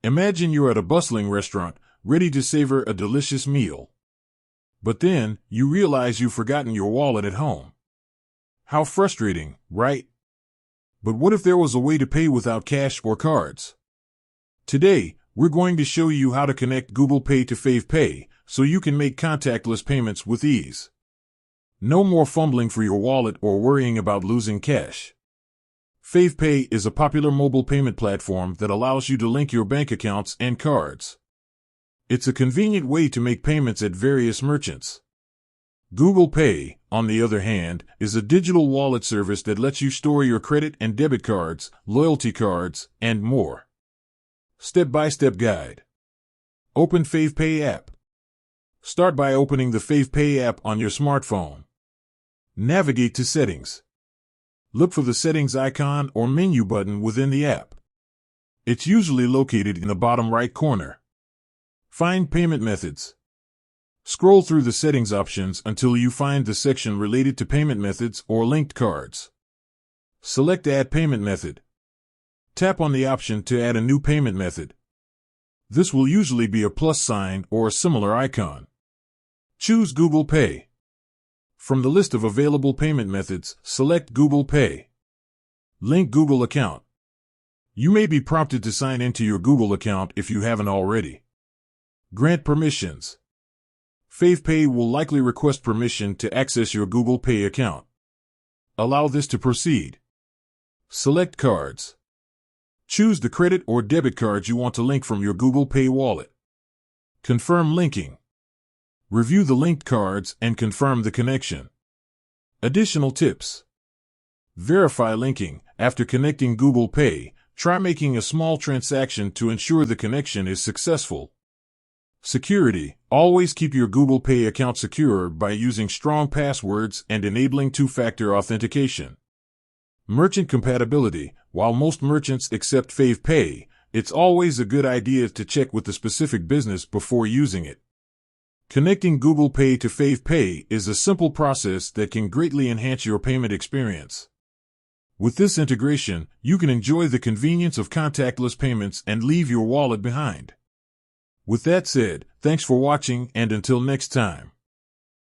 Imagine you're at a bustling restaurant, ready to savor a delicious meal. But then, you realize you've forgotten your wallet at home. How frustrating, right? But what if there was a way to pay without cash or cards? Today, we're going to show you how to connect Google Pay to Favepay so you can make contactless payments with ease. No more fumbling for your wallet or worrying about losing cash. Favepay is a popular mobile payment platform that allows you to link your bank accounts and cards. It's a convenient way to make payments at various merchants. Google Pay, on the other hand, is a digital wallet service that lets you store your credit and debit cards, loyalty cards, and more. Step-by-step guide. Open Favepay app. Start by opening the Favepay app on your smartphone. Navigate to Settings. Look for the Settings icon or menu button within the app. It's usually located in the bottom right corner. Find Payment Methods. Scroll through the settings options until you find the section related to payment methods or linked cards. Select Add Payment Method. Tap on the option to add a new payment method. This will usually be a plus sign or a similar icon. Choose Google Pay. From the list of available payment methods, select Google Pay. Link Google account. You may be prompted to sign into your Google account if you haven't already. Grant permissions. Favepay will likely request permission to access your Google Pay account. Allow this to proceed. Select cards. Choose the credit or debit card you want to link from your Google Pay wallet. Confirm linking. Review the linked cards and confirm the connection. Additional tips. Verify linking. After connecting Google Pay, try making a small transaction to ensure the connection is successful. Security. Always keep your Google Pay account secure by using strong passwords and enabling two-factor authentication. Merchant compatibility. While most merchants accept Favepay, it's always a good idea to check with the specific business before using it. Connecting Google Pay to Favepay is a simple process that can greatly enhance your payment experience. With this integration, you can enjoy the convenience of contactless payments and leave your wallet behind. With that said, thanks for watching, and until next time.